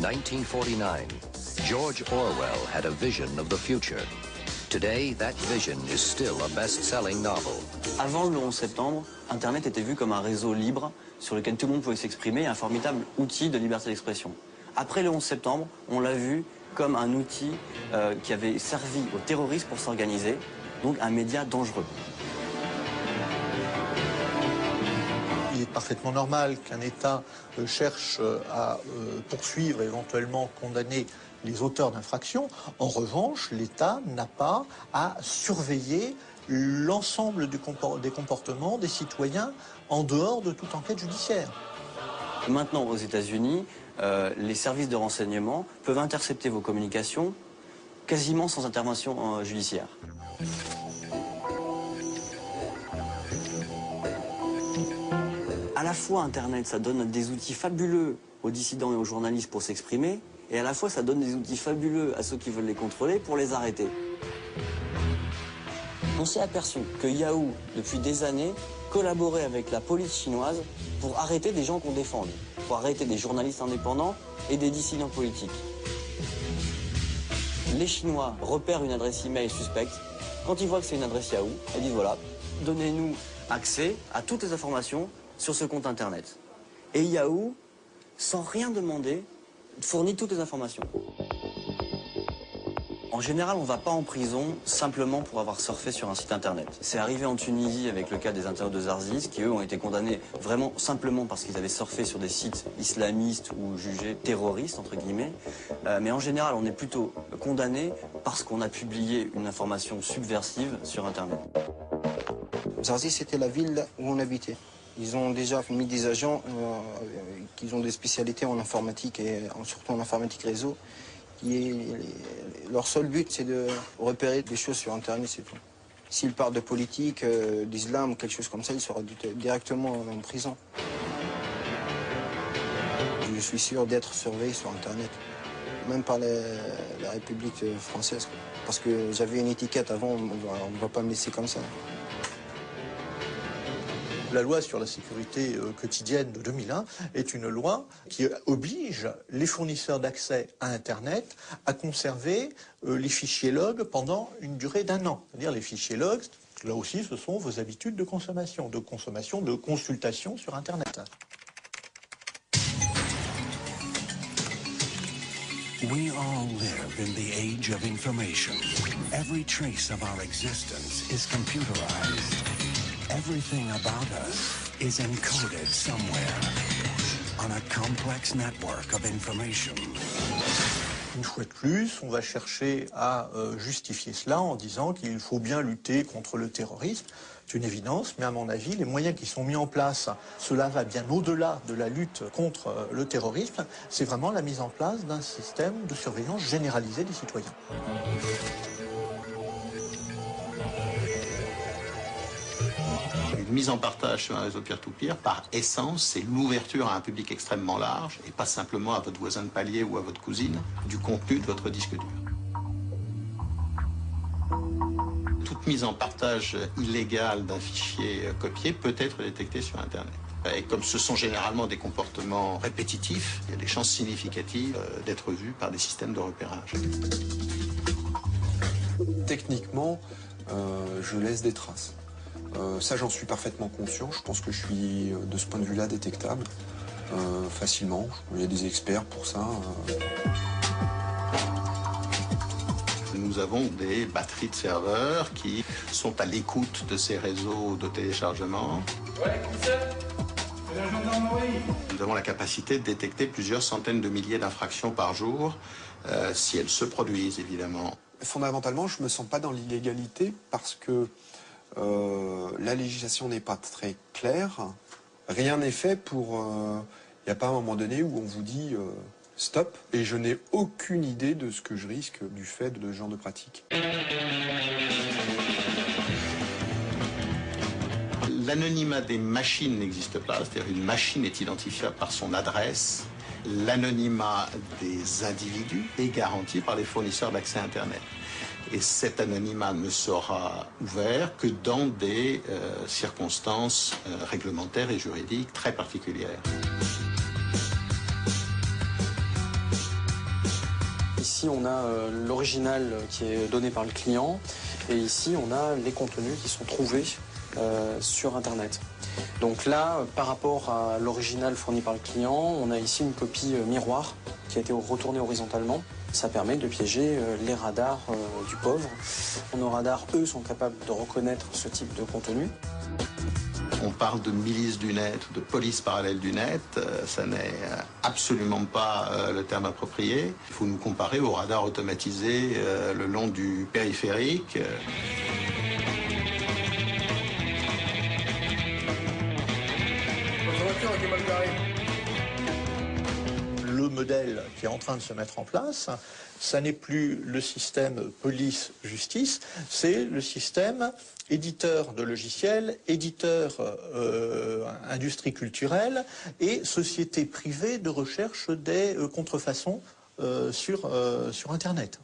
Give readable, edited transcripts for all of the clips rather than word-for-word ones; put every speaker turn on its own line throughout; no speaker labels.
1949, George Orwell had a vision of the future. Today, that vision is still a best-selling novel.
Avant le 11 septembre, Internet était vu comme un réseau libre sur lequel tout le monde pouvait s'exprimer, un formidable outil de liberté d'expression. Après le 11 septembre, on l'a vu comme un outil qui avait servi aux terroristes pour s'organiser, donc un média dangereux.
Il est parfaitement normal qu'un État cherche à poursuivre, éventuellement condamner les auteurs d'infractions. En revanche, l'État n'a pas à surveiller l'ensemble des comportements des citoyens en dehors de toute enquête judiciaire.
Maintenant, aux États-Unis, les services de renseignement peuvent intercepter vos communications quasiment sans intervention judiciaire. À la fois, Internet, ça donne des outils fabuleux aux dissidents et aux journalistes pour s'exprimer, et à la fois, ça donne des outils fabuleux à ceux qui veulent les contrôler pour les arrêter. On s'est aperçu que Yahoo, depuis des années, collaborait avec la police chinoise pour arrêter des gens qu'on défend, pour arrêter des journalistes indépendants et des dissidents politiques. Les Chinois repèrent une adresse email suspecte. Quand ils voient que c'est une adresse Yahoo, ils disent voilà, donnez-nous accès à toutes les informations sur ce compte Internet. Et Yahoo, sans rien demander, fournit toutes les informations. En général, on ne va pas en prison simplement pour avoir surfé sur un site Internet. C'est arrivé en Tunisie avec le cas des internautes de Zarzis, qui eux ont été condamnés vraiment simplement parce qu'ils avaient surfé sur des sites islamistes ou jugés terroristes, entre guillemets. Mais en général, on est plutôt condamné parce qu'on a publié une information subversive sur Internet.
Zarzis, c'était la ville où on habitait. Ils ont déjà mis des agents qui ont des spécialités en informatique et surtout en informatique réseau. Leur seul but, c'est de repérer des choses sur Internet, c'est tout. S'ils parlent de politique, d'islam ou quelque chose comme ça, ils seront directement en prison. Je suis sûr d'être surveillé sur Internet, même par la République française. Parce que j'avais une étiquette avant, on ne va pas me laisser comme ça.
La loi sur la sécurité quotidienne de 2001 est une loi qui oblige les fournisseurs d'accès à Internet à conserver les fichiers log pendant une durée d'1 an. C'est-à-dire les fichiers log, là aussi, ce sont vos habitudes de consommation, de consultation sur Internet.
We all live in the age of information. Every trace of our existence is computerized. Everything about us is encoded somewhere on a complex network of information.
Une fois de plus, on va chercher à justifier cela en disant qu'il faut bien lutter contre le terrorisme. C'est une évidence, mais à mon avis, les moyens qui sont mis en place, cela va bien au-delà de la lutte contre le terrorisme. C'est vraiment la mise en place d'un système de surveillance généralisée des citoyens.
Une mise en partage sur un réseau peer-to-peer, par essence, c'est l'ouverture à un public extrêmement large, et pas simplement à votre voisin de palier ou à votre cousine, du contenu de votre disque dur. Toute mise en partage illégale d'un fichier copié peut être détectée sur Internet. Et comme ce sont généralement des comportements répétitifs, il y a des chances significatives d'être vus par des systèmes de repérage.
Techniquement, je laisse des traces. Ça, j'en suis parfaitement conscient. Je pense que je suis, de ce point de vue-là, détectable facilement. Il y a des experts pour ça.
Nous avons des batteries de serveurs qui sont à l'écoute de ces réseaux de téléchargement.
Ouais, commissaire, c'est la gendarmerie.
Nous avons la capacité de détecter plusieurs centaines de milliers d'infractions par jour, si elles se produisent, évidemment.
Fondamentalement, je ne me sens pas dans l'illégalité parce que la législation n'est pas très claire. Rien n'est fait pour... Il n'y a pas un moment donné où on vous dit stop, et je n'ai aucune idée de ce que je risque du fait de ce genre de pratique.
L'anonymat des machines n'existe pas, c'est-à-dire une machine est identifiable par son adresse. L'anonymat des individus est garanti par les fournisseurs d'accès Internet. Et cet anonymat ne sera ouvert que dans des circonstances réglementaires et juridiques très particulières.
ici, on a l'original qui est donné par le client. Et ici, on a les contenus qui sont trouvés sur Internet. Donc là, par rapport à l'original fourni par le client, on a ici une copie miroir qui a été retournée horizontalement. Ça permet de piéger les radars du pauvre. Nos radars, eux, sont capables de reconnaître ce type de contenu.
On parle de milices du net, de police parallèle du net, ça n'est absolument pas le terme approprié. Il faut nous comparer aux radars automatisés le long du périphérique.
Le modèle qui est en train de se mettre en place, ça n'est plus le système police-justice, c'est le système éditeur de logiciels, éditeur industrie culturelle et société privée de recherche des contrefaçons sur Internet.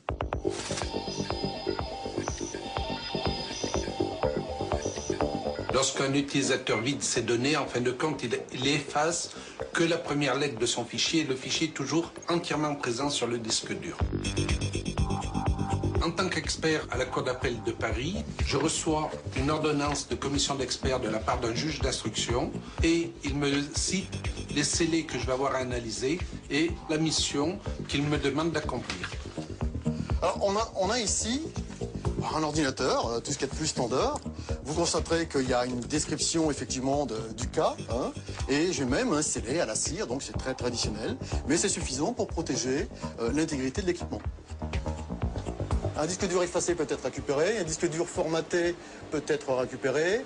Lorsqu'un utilisateur vide ses données, en fin de compte, il efface que la première lettre de son fichier et le fichier est toujours entièrement présent sur le disque dur. En tant qu'expert à la Cour d'appel de Paris, je reçois une ordonnance de commission d'experts de la part d'un juge d'instruction et il me cite les scellés que je vais avoir à analyser et la mission qu'il me demande d'accomplir.
Alors on a ici un ordinateur, tout ce qui est de plus standard. Vous constaterez qu'il y a une description effectivement du cas, hein, et j'ai même un scellé à la cire, donc c'est très traditionnel, mais c'est suffisant pour protéger l'intégrité de l'équipement. Un disque dur effacé peut être récupéré, un disque dur formaté peut être récupéré,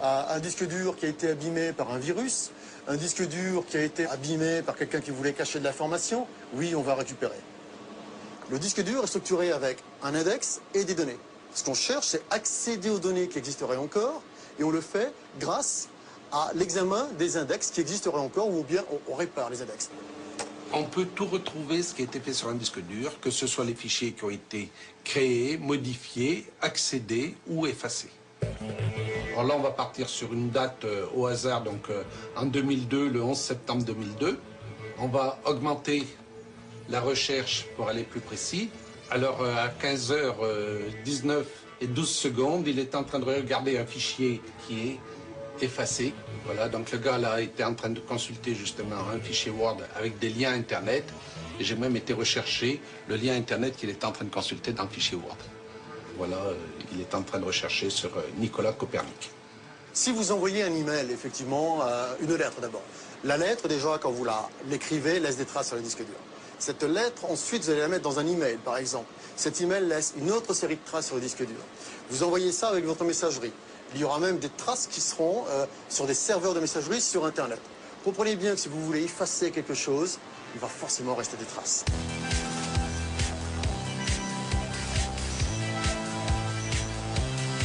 un disque dur qui a été abîmé par un virus, un disque dur qui a été abîmé par quelqu'un qui voulait cacher de l'information, oui, on va récupérer. Le disque dur est structuré avec un index et des données. Ce qu'on cherche, c'est accéder aux données qui existeraient encore, et on le fait grâce à l'examen des index qui existeraient encore, ou bien on répare les index.
On peut tout retrouver ce qui a été fait sur un disque dur, que ce soit les fichiers qui ont été créés, modifiés, accédés ou effacés. Alors là, on va partir sur une date au hasard, donc en 2002, le 11 septembre 2002. On va augmenter la recherche pour aller plus précis. Alors à 15h19 et 12 secondes, il est en train de regarder un fichier qui est effacé. Voilà, donc le gars là était en train de consulter justement un fichier Word avec des liens Internet. Et j'ai même été rechercher le lien Internet qu'il est en train de consulter dans le fichier Word. Voilà, il est en train de rechercher sur Nicolas Copernic.
Si vous envoyez un email, effectivement, une lettre d'abord. La lettre, déjà, quand vous l'écrivez, laisse des traces sur le disque dur. Cette lettre, ensuite, vous allez la mettre dans un email, par exemple. Cet email laisse une autre série de traces sur le disque dur. Vous envoyez ça avec votre messagerie. Il y aura même des traces qui seront sur des serveurs de messagerie sur Internet. Comprenez bien que si vous voulez effacer quelque chose, il va forcément rester des traces.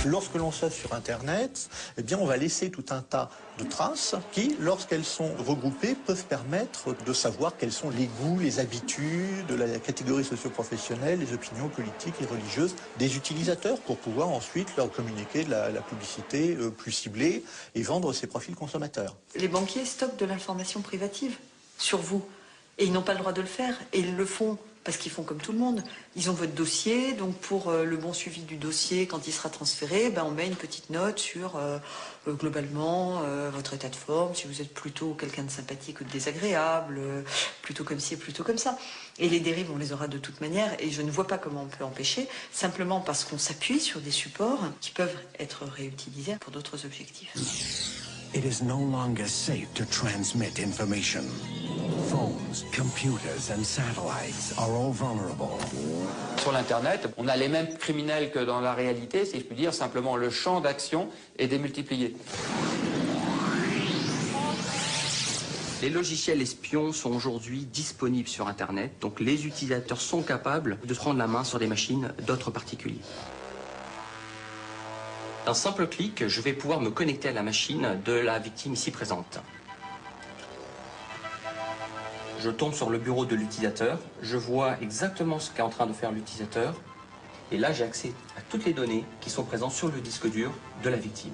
Lorsque l'on sauve sur Internet, eh bien, on va laisser tout un tas de traces qui, lorsqu'elles sont regroupées, peuvent permettre de savoir quels sont les goûts, les habitudes, la catégorie socio-professionnelle, les opinions politiques et religieuses des utilisateurs pour pouvoir ensuite leur communiquer de la publicité plus ciblée et vendre ses profils consommateurs.
Les banquiers stockent de l'information privative sur vous et ils n'ont pas le droit de le faire et ils le font. Parce qu'ils font comme tout le monde. Ils ont votre dossier, donc pour le bon suivi du dossier, quand il sera transféré, ben on met une petite note sur, globalement, votre état de forme, si vous êtes plutôt quelqu'un de sympathique ou de désagréable, plutôt comme ci, plutôt comme ça. Et les dérives, on les aura de toute manière, et je ne vois pas comment on peut empêcher, simplement parce qu'on s'appuie sur des supports qui peuvent être réutilisés pour d'autres objectifs.
It is no longer safe to transmit information. Phones, computers and satellites are all vulnerable.
Sur l'Internet, on a les mêmes criminels que dans la réalité, si je puis dire, simplement le champ d'action est démultiplié. Les logiciels espions sont aujourd'hui disponibles sur Internet, donc les utilisateurs sont capables de prendre la main sur des machines d'autres particuliers. D'un simple clic, je vais pouvoir me connecter à la machine de la victime ici présente. Je tombe sur le bureau de l'utilisateur, je vois exactement ce qu'est en train de faire l'utilisateur, et là j'ai accès à toutes les données qui sont présentes sur le disque dur de la victime.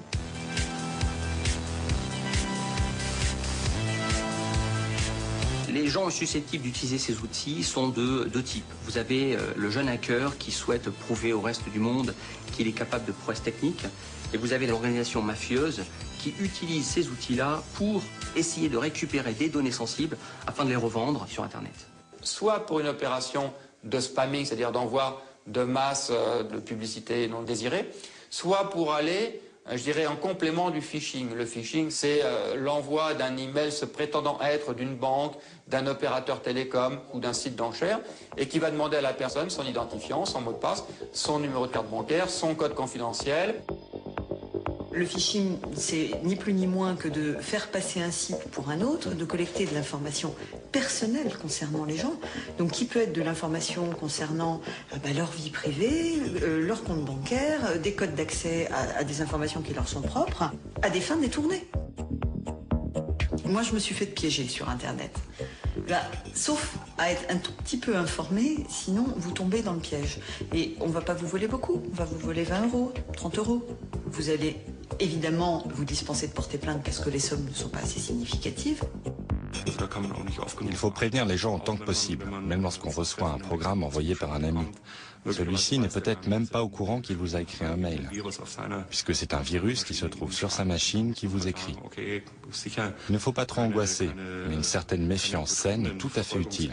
Les Les gens susceptibles d'utiliser ces outils sont de deux types. Vous avez le jeune hacker qui souhaite prouver au reste du monde qu'il est capable de prouesses techniques. Et vous avez l'organisation mafieuse qui utilise ces outils-là pour essayer de récupérer des données sensibles afin de les revendre sur Internet.
Soit pour une opération de spamming, c'est-à-dire d'envoi de masse de publicité non désirée, soit pour aller, je dirais, en complément du phishing. Le phishing, c'est l'envoi d'un email se prétendant être d'une banque, d'un opérateur télécom ou d'un site d'enchères et qui va demander à la personne son identifiant, son mot de passe, son numéro de carte bancaire, son code confidentiel.
Le phishing, c'est ni plus ni moins que de faire passer un site pour un autre, de collecter de l'information personnelle concernant les gens, donc qui peut être de l'information concernant leur vie privée, leur compte bancaire, des codes d'accès à des informations qui leur sont propres, à des fins détournées. Moi, je me suis fait piéger sur Internet. Là, sauf à être un tout petit peu informé, sinon vous tombez dans le piège. Et on ne va pas vous voler beaucoup, on va vous voler 20 €, 30 €. Vous allez évidemment vous dispenser de porter plainte parce que les sommes ne sont pas assez significatives.
Il faut prévenir les gens autant que possible, même lorsqu'on reçoit un programme envoyé par un ami. Celui-ci n'est peut-être même pas au courant qu'il vous a écrit un mail, puisque c'est un virus qui se trouve sur sa machine qui vous écrit. Il ne faut pas trop angoisser, mais une certaine méfiance saine est tout à fait utile.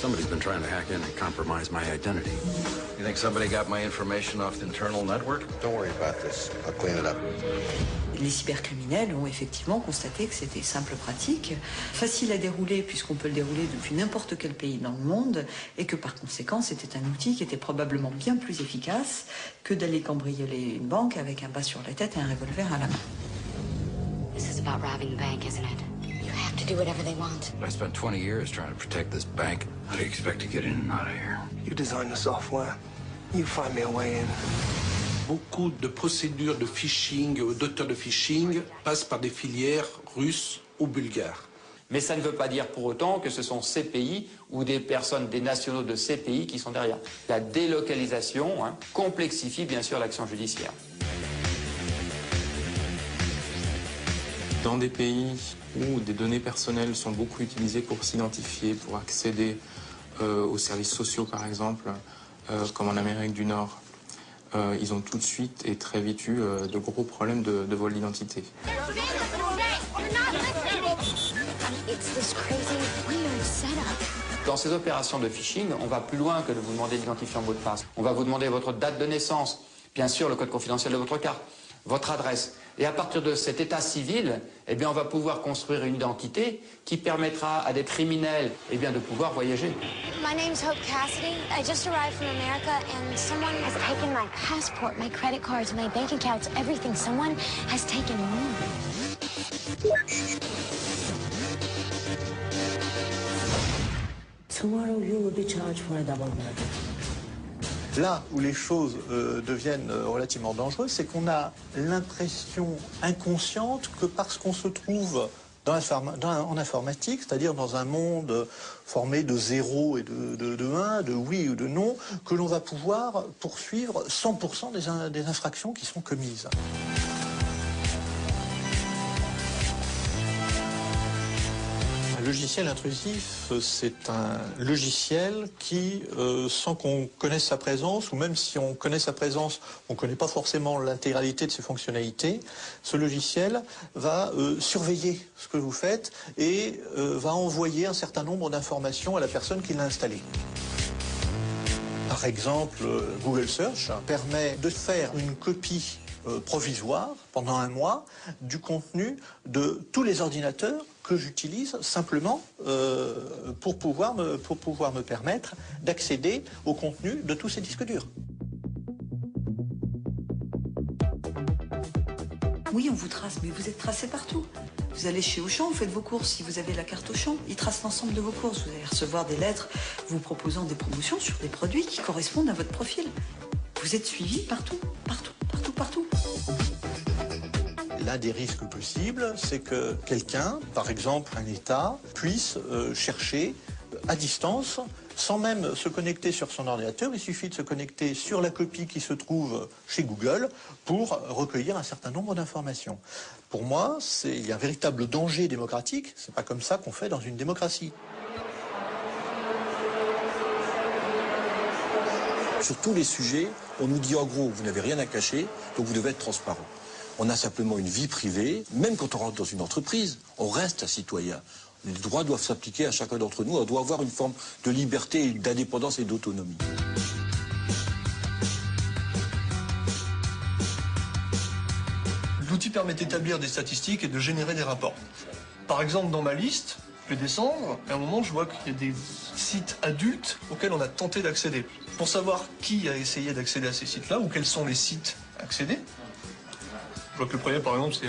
Somebody's been trying to hack in and compromise my identity. You think somebody got my information off the internal network? Don't worry about this. I'll clean it up.
Les cybercriminels ont effectivement constaté que c'était simple pratique, facile à dérouler puisqu'on peut le dérouler depuis n'importe quel pays dans le monde et que par conséquent c'était un outil qui était probablement bien plus efficace que d'aller cambrioler une banque avec un bas sur la tête et un revolver à la main.
This is about robbing the bank, isn't it? You have to do whatever they want.
I spent 20 years trying to protect this bank. How do you expect to get in and out of here?
You design the software. You find me a way in.
Beaucoup de procédures de phishing, d'auteurs de phishing, passent par des filières russes ou bulgares.
Mais ça ne veut pas dire pour autant que ce sont ces pays ou des personnes, des nationaux de ces pays qui sont derrière. La délocalisation complexifie bien sûr l'action judiciaire.
Dans des pays où des données personnelles sont beaucoup utilisées pour s'identifier, pour accéder aux services sociaux par exemple, comme en Amérique du Nord, ils ont tout de suite et très vite eu de gros problèmes de vol d'identité.
Dans ces opérations de phishing, on va plus loin que de vous demander d'identifier un mot de passe. On va vous demander votre date de naissance, bien sûr le code confidentiel de votre carte, votre adresse. Et à partir de cet état civil, eh bien, on va pouvoir construire une identité qui permettra à des criminels eh bien, de pouvoir voyager.
My name's Hope Cassidy. I just arrived from America and someone has taken my passport, my credit cards, my bank accounts, everything. Someone has taken more.
Tomorrow you will be charged for a double murder.
Là où les choses deviennent relativement dangereuses, c'est qu'on a l'impression inconsciente que parce qu'on se trouve en informatique, c'est-à-dire dans un monde formé de 0 et de 1, de oui ou de non, que l'on va pouvoir poursuivre 100% des infractions qui sont commises. Un logiciel intrusif, c'est un logiciel qui, sans qu'on connaisse sa présence, ou même si on connaît sa présence, on ne connaît pas forcément l'intégralité de ses fonctionnalités, ce logiciel va surveiller ce que vous faites et va envoyer un certain nombre d'informations à la personne qui l'a installé. Par exemple, Google Search permet de faire une copie provisoire pendant un mois du contenu de tous les ordinateurs que j'utilise simplement pour pouvoir me permettre d'accéder au contenu de tous ces disques durs.
Oui, on vous trace, mais vous êtes tracé partout. Vous allez chez Auchan, vous faites vos courses. Si vous avez la carte Auchan, ils tracent l'ensemble de vos courses. Vous allez recevoir des lettres vous proposant des promotions sur des produits qui correspondent à votre profil. Vous êtes suivi partout, partout, partout, partout.
L'un des risques possibles, c'est que quelqu'un, par exemple un État, puisse chercher à distance sans même se connecter sur son ordinateur, il suffit de se connecter sur la copie qui se trouve chez Google pour recueillir un certain nombre d'informations. Pour moi, il y a un véritable danger démocratique. C'est pas comme ça qu'on fait dans une démocratie.
Sur tous les sujets, on nous dit en gros, vous n'avez rien à cacher, donc vous devez être transparent. On a simplement une vie privée. Même quand on rentre dans une entreprise, on reste un citoyen. Les droits doivent s'appliquer à chacun d'entre nous. On doit avoir une forme de liberté, d'indépendance et d'autonomie.
L'outil permet d'établir des statistiques et de générer des rapports. Par exemple, dans ma liste, je vais descendre, et à un moment, je vois qu'il y a des sites adultes auxquels on a tenté d'accéder. Pour savoir qui a essayé d'accéder à ces sites-là, ou quels sont les sites accédés, je vois que le premier, par exemple, c'est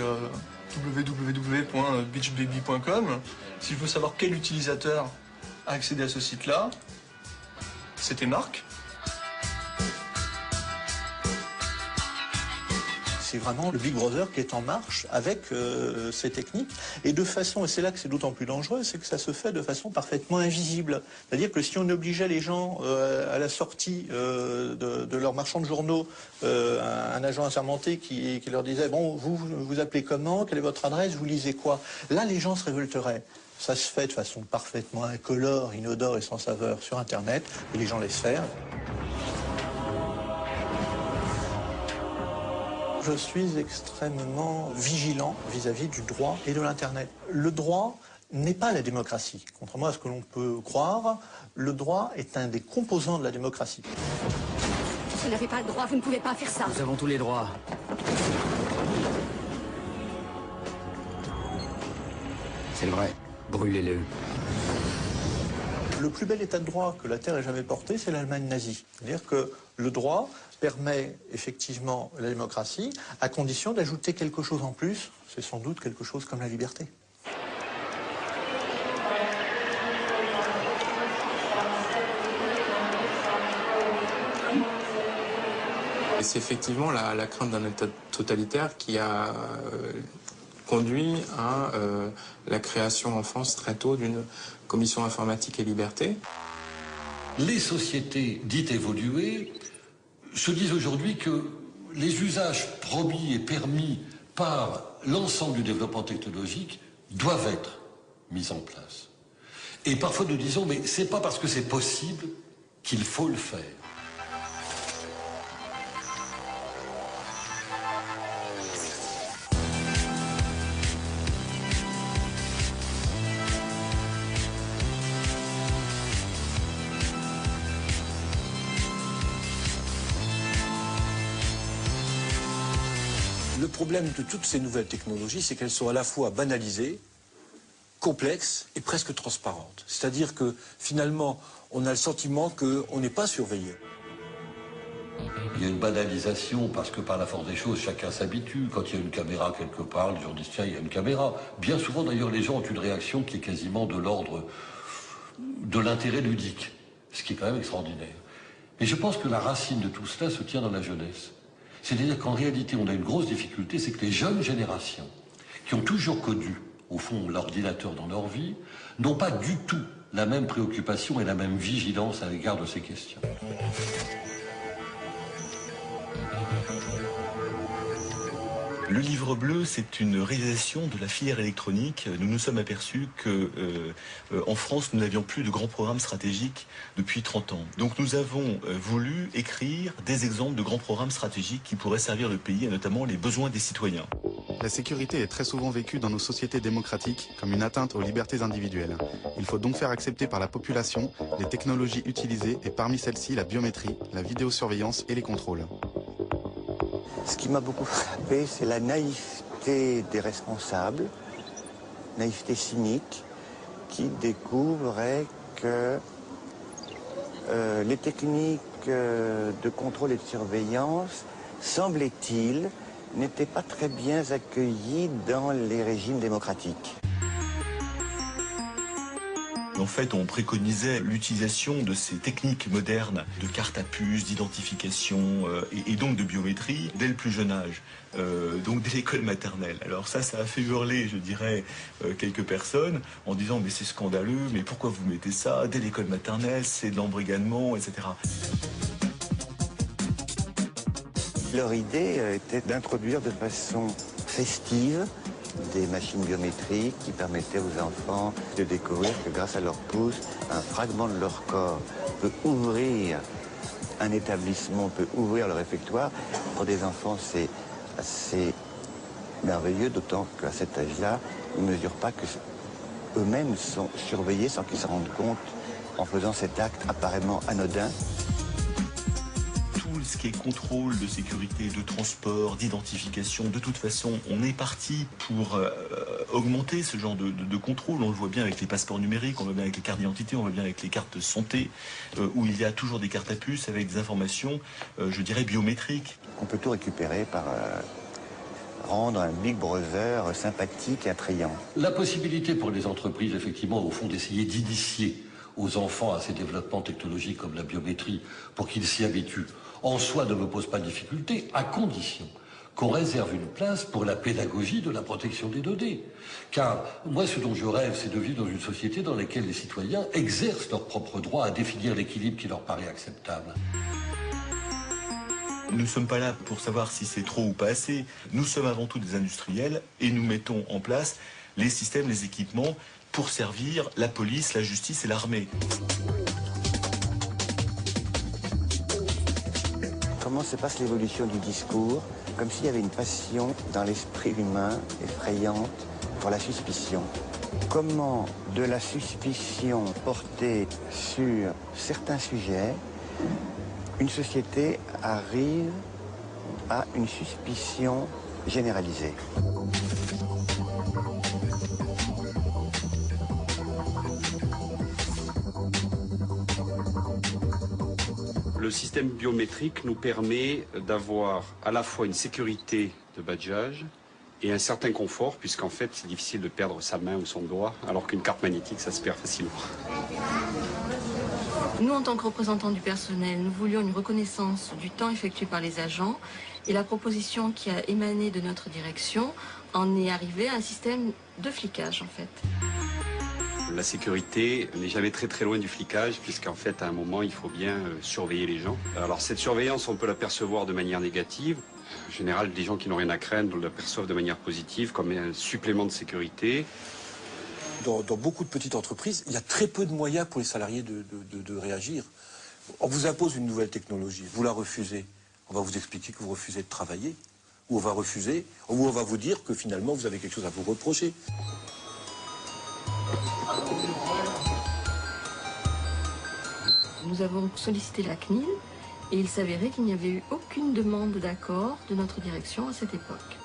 www.beachbaby.com. Si je veux savoir quel utilisateur a accédé à ce site-là, c'était Marc.
C'est vraiment le Big Brother qui est en marche avec ces techniques. Et de façon, et c'est là que c'est d'autant plus dangereux, c'est que ça se fait de façon parfaitement invisible. C'est-à-dire que si on obligeait les gens à la sortie de leur marchand de journaux, un agent assermenté qui leur disait « Bon, vous appelez comment? Quelle est votre adresse? Vous lisez quoi ?» Là, les gens se révolteraient. Ça se fait de façon parfaitement incolore, inodore et sans saveur sur Internet, et les gens laissent faire. Je suis extrêmement vigilant vis-à-vis du droit et de l'Internet. Le droit n'est pas la démocratie. Contrairement à ce que l'on peut croire, le droit est un des composants de la démocratie.
Vous n'avez pas le droit, vous ne pouvez pas faire ça.
Nous avons tous les droits. C'est vrai, brûlez-le.
Le plus bel état de droit que la Terre ait jamais porté, c'est l'Allemagne nazie. C'est-à-dire que le droit permet effectivement la démocratie, à condition d'ajouter quelque chose en plus, c'est sans doute quelque chose comme la liberté.
Et c'est effectivement la crainte d'un État totalitaire qui a conduit à la création en France très tôt d'une commission informatique et liberté.
Les sociétés dites évoluées se disent aujourd'hui que les usages promis et permis par l'ensemble du développement technologique doivent être mis en place. Et parfois nous disons, mais c'est pas parce que c'est possible qu'il faut le faire.
Le problème de toutes ces nouvelles technologies, c'est qu'elles sont à la fois banalisées, complexes et presque transparentes. C'est-à-dire que finalement, on a le sentiment qu'on n'est pas surveillé.
Il y a une banalisation parce que par la force des choses, chacun s'habitue. Quand il y a une caméra quelque part, les gens disent tiens, il y a une caméra. Bien souvent d'ailleurs, les gens ont une réaction qui est quasiment de l'ordre de l'intérêt ludique, ce qui est quand même extraordinaire. Mais je pense que la racine de tout cela se tient dans la jeunesse. C'est-à-dire qu'en réalité, on a une grosse difficulté, c'est que les jeunes générations, qui ont toujours connu, au fond, l'ordinateur dans leur vie, n'ont pas du tout la même préoccupation et la même vigilance à l'égard de ces questions.
Le livre bleu, c'est une réalisation de la filière électronique. Nous nous sommes aperçus que en France, nous n'avions plus de grands programmes stratégiques depuis 30 ans. Donc nous avons voulu écrire des exemples de grands programmes stratégiques qui pourraient servir le pays, et notamment les besoins des citoyens.
La sécurité est très souvent vécue dans nos sociétés démocratiques comme une atteinte aux libertés individuelles. Il faut donc faire accepter par la population les technologies utilisées et parmi celles-ci la biométrie, la vidéosurveillance et les contrôles.
Ce qui m'a beaucoup frappé, c'est la naïveté des responsables, naïveté cynique, qui découvraient que les techniques de contrôle et de surveillance, semblait-il, n'étaient pas très bien accueillies dans les régimes démocratiques.
En fait, on préconisait l'utilisation de ces techniques modernes de carte à puce, d'identification et donc de biométrie dès le plus jeune âge, donc dès l'école maternelle. Alors ça a fait hurler, je dirais, quelques personnes en disant mais c'est scandaleux, mais pourquoi vous mettez ça dès l'école maternelle, c'est de l'embrigadement, etc.
Leur idée était d'introduire de façon festive des machines biométriques qui permettaient aux enfants de découvrir que grâce à leur pouce, un fragment de leur corps peut ouvrir un établissement, peut ouvrir le réfectoire. Pour des enfants, c'est assez merveilleux, d'autant qu'à cet âge-là, ils ne mesurent pas que eux-mêmes sont surveillés sans qu'ils se rendent compte en faisant cet acte apparemment anodin.
Ce qui est contrôle de sécurité, de transport, d'identification, de toute façon, on est parti pour augmenter ce genre de contrôle. On le voit bien avec les passeports numériques, on le voit bien avec les cartes d'identité, on le voit bien avec les cartes de santé, où il y a toujours des cartes à puce avec des informations, je dirais, biométriques.
On peut tout récupérer par rendre un Big Brother sympathique et attrayant.
La possibilité pour les entreprises, effectivement, au fond, d'essayer d'initier aux enfants à ces développements technologiques comme la biométrie pour qu'ils s'y habituent, en soi ne me pose pas de difficulté, à condition qu'on réserve une place pour la pédagogie de la protection des données. Car moi, ce dont je rêve, c'est de vivre dans une société dans laquelle les citoyens exercent leur propre droit à définir l'équilibre qui leur paraît acceptable.
Nous ne sommes pas là pour savoir si c'est trop ou pas assez. Nous sommes avant tout des industriels et nous mettons en place les systèmes, les équipements pour servir la police, la justice et l'armée.
Comment se passe l'évolution du discours? Comme s'il y avait une passion dans l'esprit humain effrayante pour la suspicion. Comment de la suspicion portée sur certains sujets, une société arrive à une suspicion généralisée.
Le système biométrique nous permet d'avoir à la fois une sécurité de badgeage et un certain confort, puisqu'en fait c'est difficile de perdre sa main ou son doigt, alors qu'une carte magnétique ça se perd facilement.
Nous, en tant que représentants du personnel, nous voulions une reconnaissance du temps effectué par les agents et la proposition qui a émané de notre direction en est arrivée à un système de flicage en fait.
La sécurité n'est jamais très loin du flicage, puisqu'en fait à un moment il faut bien surveiller les gens. Alors cette surveillance on peut la percevoir de manière négative. En général, des gens qui n'ont rien à craindre la perçoivent de manière positive comme un supplément de sécurité.
Dans beaucoup de petites entreprises, il y a très peu de moyens pour les salariés de réagir. On vous impose une nouvelle technologie, vous la refusez. On va vous expliquer que vous refusez de travailler, ou on va refuser, ou on va vous dire que finalement vous avez quelque chose à vous reprocher.
Nous avons sollicité la CNIL et il s'avérait qu'il n'y avait eu aucune demande d'accord de notre direction à cette époque.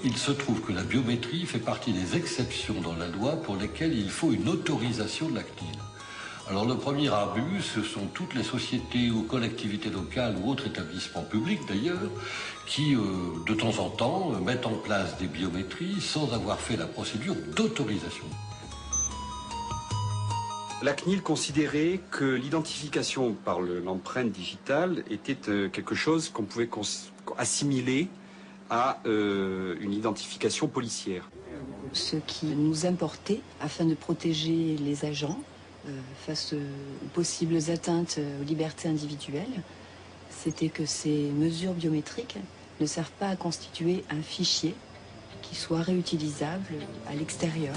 Il se trouve que la biométrie fait partie des exceptions dans la loi pour lesquelles il faut une autorisation de la CNIL. Alors le premier abus, ce sont toutes les sociétés ou collectivités locales ou autres établissements publics d'ailleurs, qui de temps en temps mettent en place des biométries sans avoir fait la procédure d'autorisation.
La CNIL considérait que l'identification par l'empreinte digitale était quelque chose qu'on pouvait assimiler à une identification policière.
Ce qui nous importait afin de protéger les agents face aux possibles atteintes aux libertés individuelles, c'était que ces mesures biométriques ne servent pas à constituer un fichier qui soit réutilisable à l'extérieur.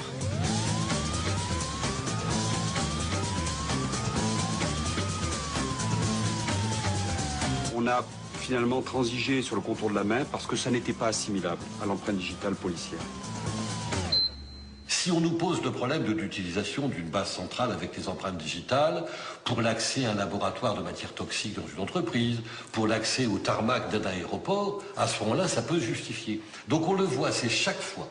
On a finalement transigé sur le contour de la main parce que ça n'était pas assimilable à l'empreinte digitale policière.
Si on nous pose le problème de l'utilisation d'une base centrale avec les empreintes digitales pour l'accès à un laboratoire de matières toxiques dans une entreprise, pour l'accès au tarmac d'un aéroport, à ce moment-là, ça peut se justifier. Donc on le voit, c'est chaque fois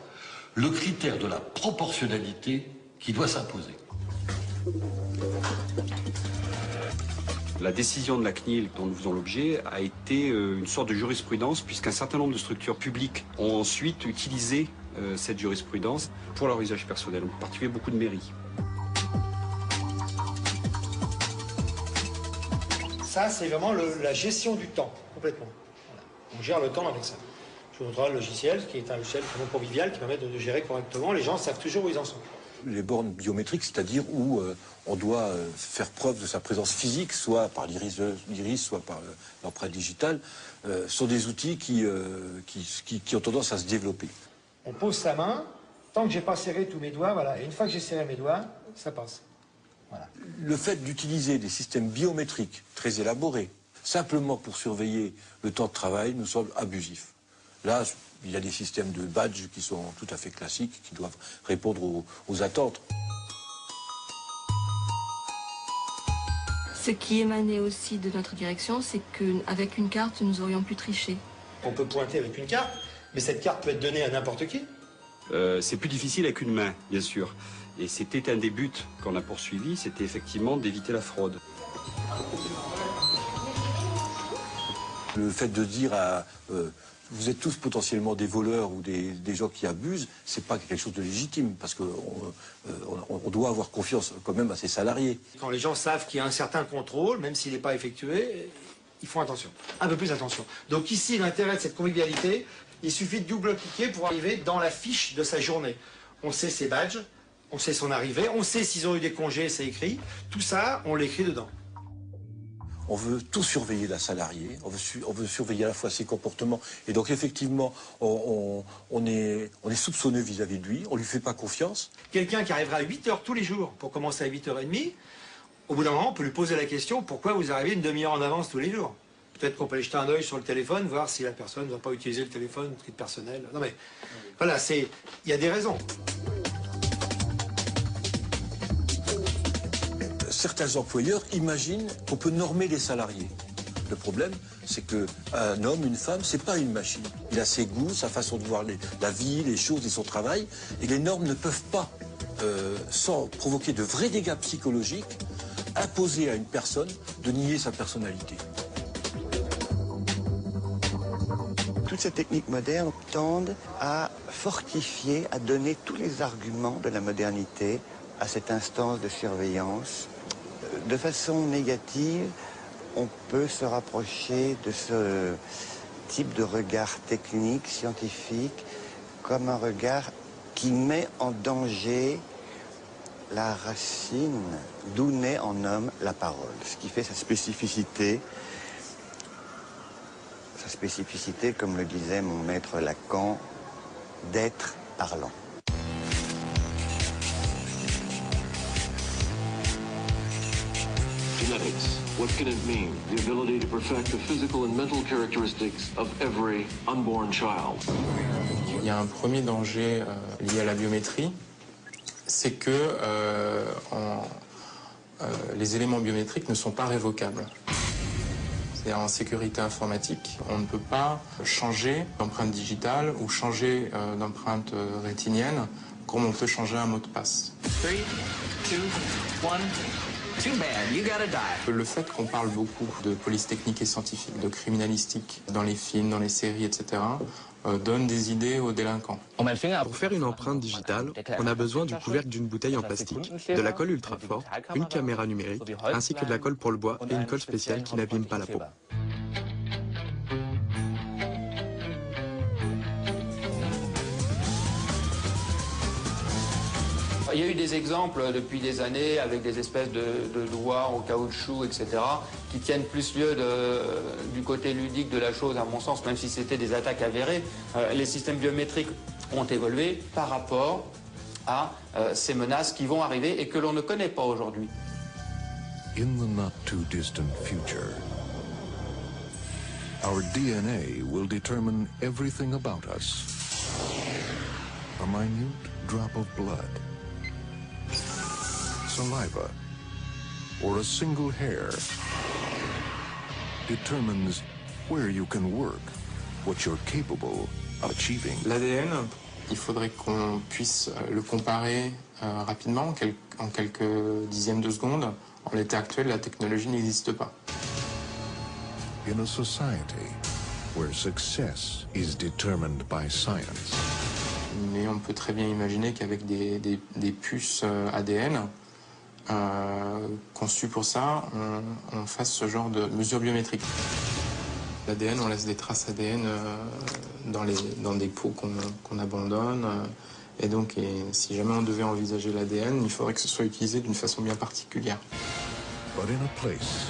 le critère de la proportionnalité qui doit s'imposer.
La décision de la CNIL dont nous faisons l'objet a été une sorte de jurisprudence puisqu'un certain nombre de structures publiques ont ensuite utilisé cette jurisprudence pour leur usage personnel, en particulier beaucoup de mairies.
Ça, c'est vraiment la gestion du temps, complètement. Voilà. On gère le temps avec ça. Je vous montrerai le logiciel, qui est un logiciel vraiment convivial, qui permet de gérer correctement. Les gens savent toujours où ils en sont.
Les bornes biométriques, c'est-à-dire où on doit faire preuve de sa présence physique, soit par l'iris, soit par l'empreinte digitale, sont des outils qui ont tendance à se développer.
On pose sa main, tant que j'ai pas serré tous mes doigts, voilà. Et une fois que j'ai serré mes doigts, ça passe. Voilà.
Le fait d'utiliser des systèmes biométriques très élaborés, simplement pour surveiller le temps de travail, nous semble abusif. Là, il y a des systèmes de badges qui sont tout à fait classiques, qui doivent répondre aux attentes.
Ce qui émanait aussi de notre direction, c'est qu'avec une carte, nous aurions pu tricher.
On peut pointer avec une carte, mais cette carte peut être donnée à n'importe qui.
C'est plus difficile avec une main, bien sûr. Et c'était un des buts qu'on a poursuivi, c'était effectivement d'éviter la fraude.
Le fait de dire à... vous êtes tous potentiellement des voleurs ou des gens qui abusent, c'est pas quelque chose de légitime, parce qu'on doit avoir confiance quand même à ses salariés.
Quand les gens savent qu'il y a un certain contrôle, même s'il n'est pas effectué, ils font attention, un peu plus attention. Donc ici, l'intérêt de cette convivialité, il suffit de double-cliquer pour arriver dans la fiche de sa journée. On sait ses badges, on sait son arrivée, on sait s'ils ont eu des congés, c'est écrit. Tout ça, on l'écrit dedans.
On veut tout surveiller la salariée, on veut surveiller à la fois ses comportements. Et donc effectivement, on est soupçonneux vis-à-vis de lui, on ne lui fait pas confiance.
Quelqu'un qui arrivera à 8h tous les jours pour commencer à 8h30, au bout d'un moment, on peut lui poser la question, pourquoi vous arrivez une demi-heure en avance tous les jours? Peut-être qu'on peut aller jeter un œil sur le téléphone, voir si la personne ne va pas utiliser le téléphone, titre personnel. Non mais, voilà, il y a des raisons.
Certains employeurs imaginent qu'on peut normer les salariés. Le problème, c'est qu'un homme, une femme, c'est pas une machine. Il a ses goûts, sa façon de voir la vie, les choses et son travail. Et les normes ne peuvent pas, sans provoquer de vrais dégâts psychologiques, imposer à une personne de nier sa personnalité.
Toutes ces techniques modernes tendent à fortifier, à donner tous les arguments de la modernité à cette instance de surveillance. De façon négative, on peut se rapprocher de ce type de regard technique, scientifique, comme un regard qui met en danger la racine d'où naît en homme la parole, ce qui fait sa spécificité, comme le disait mon maître Lacan, d'être parlant.
Genetics. What can it mean? The ability to perfect the physical and mental characteristics of every unborn child.
Il y a un premier danger lié à la biométrie, c'est que les éléments biométriques ne sont pas révocables. C'est-à-dire en sécurité informatique, on ne peut pas changer d'empreinte digitale ou changer d'empreinte rétinienne comme on peut changer un mot de passe.
3, 2, 1... Too bad, you gotta die.
Le fait qu'on parle beaucoup de police technique et scientifique, de criminalistique, dans les films, dans les séries, etc., donne des idées aux délinquants.
Pour faire une empreinte digitale, on a besoin du couvercle d'une bouteille en plastique, de la colle ultra forte, une caméra numérique, ainsi que de la colle pour le bois et une colle spéciale qui n'abîme pas la peau.
Il y a eu des exemples depuis des années avec des espèces de doigts en caoutchouc, etc., qui tiennent plus lieu du côté ludique de la chose, à mon sens, même si c'était des attaques avérées. Les systèmes biométriques ont évolué par rapport à ces menaces qui vont arriver et que l'on ne connaît pas aujourd'hui.
In the not too distant future, our DNA will determine everything about us. A minute drop of blood, saliva, or a single hair determines where you can work, what you're capable of achieving.
L'ADN, il faudrait qu'on puisse le comparer rapidement, en quelques dixièmes de seconde. En l'état actuel, la technologie n'existe pas.
In a society where success is determined by science.
Mais on peut très bien imaginer qu'avec des puces ADN, conçus pour ça, on fasse ce genre de mesures biométriques. L'ADN, on laisse des traces ADN dans des pots qu'on abandonne. Et donc, si jamais on devait envisager l'ADN, il faudrait que ce soit utilisé d'une façon bien particulière.
But in a place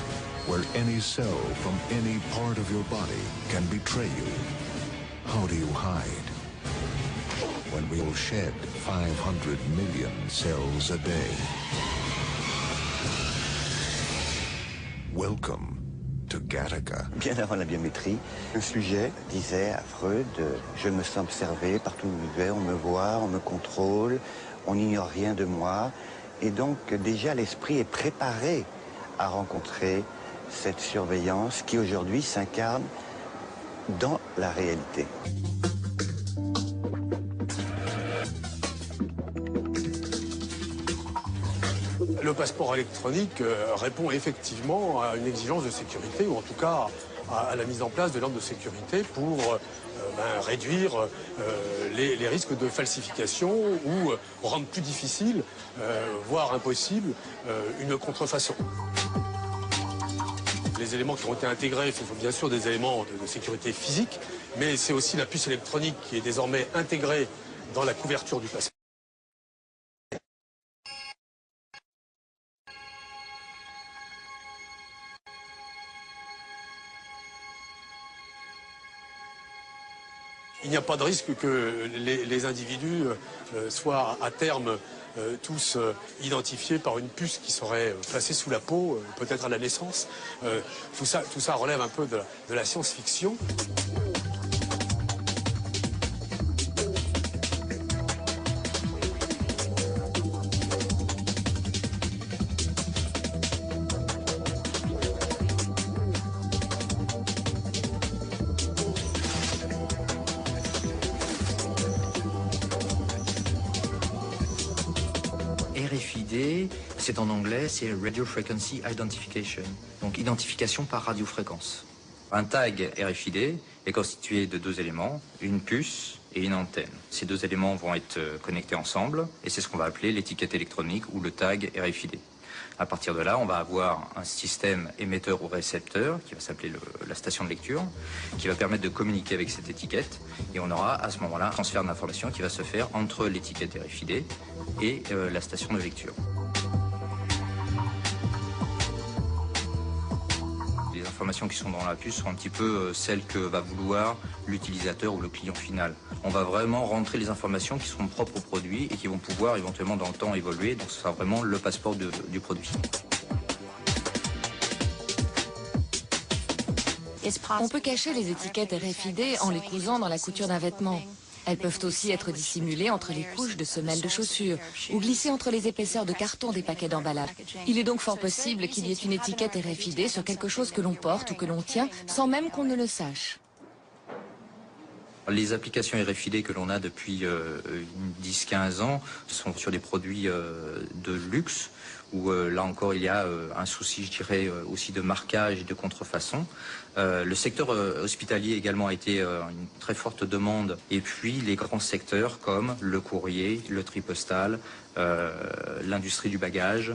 where any cell from any part of your body can betray you, how do you hide? When we will shed 500 million cells a day. Welcome to Gattaca.
Bien avant la biométrie, le sujet disait à Freud, je me sens observé partout où je vais, on me voit, on me contrôle, on n'ignore rien de moi. Et donc déjà l'esprit est préparé à rencontrer cette surveillance qui aujourd'hui s'incarne dans la réalité.
Le passeport électronique répond effectivement à une exigence de sécurité, ou en tout cas à la mise en place de normes de sécurité pour réduire les risques de falsification ou rendre plus difficile, voire impossible, une contrefaçon. Les éléments qui ont été intégrés sont bien sûr des éléments de sécurité physique, mais c'est aussi la puce électronique qui est désormais intégrée dans la couverture du passeport. Il n'y a pas de risque que les individus soient à terme tous identifiés par une puce qui serait placée sous la peau, peut-être à la naissance. Tout ça relève un peu de la science-fiction.
RFID, c'est en anglais, c'est Radio Frequency Identification, donc identification par radiofréquence. Un tag RFID est constitué de deux éléments, une puce et une antenne. Ces deux éléments vont être connectés ensemble et c'est ce qu'on va appeler l'étiquette électronique ou le tag RFID. À partir de là, on va avoir un système émetteur ou récepteur qui va s'appeler la station de lecture, qui va permettre de communiquer avec cette étiquette. Et on aura à ce moment-là un transfert d'informations qui va se faire entre l'étiquette RFID et la station de lecture. Les informations qui sont dans la puce sont un petit peu celles que va vouloir l'utilisateur ou le client final. On va vraiment rentrer les informations qui sont propres au produit et qui vont pouvoir éventuellement dans le temps évoluer, donc ce sera vraiment le passeport du produit.
On peut cacher les étiquettes RFID en les cousant dans la couture d'un vêtement. Elles peuvent aussi être dissimulées entre les couches de semelles de chaussures ou glissées entre les épaisseurs de carton des paquets d'emballage. Il est donc fort possible qu'il y ait une étiquette RFID sur quelque chose que l'on porte ou que l'on tient sans même qu'on ne le sache.
Les applications RFID que l'on a depuis 10-15 ans sont sur des produits de luxe où là encore il y a un souci, je dirais, aussi de marquage et de contrefaçon. Le secteur hospitalier également a été une très forte demande. Et puis les grands secteurs comme le courrier, le tri postal, l'industrie du bagage.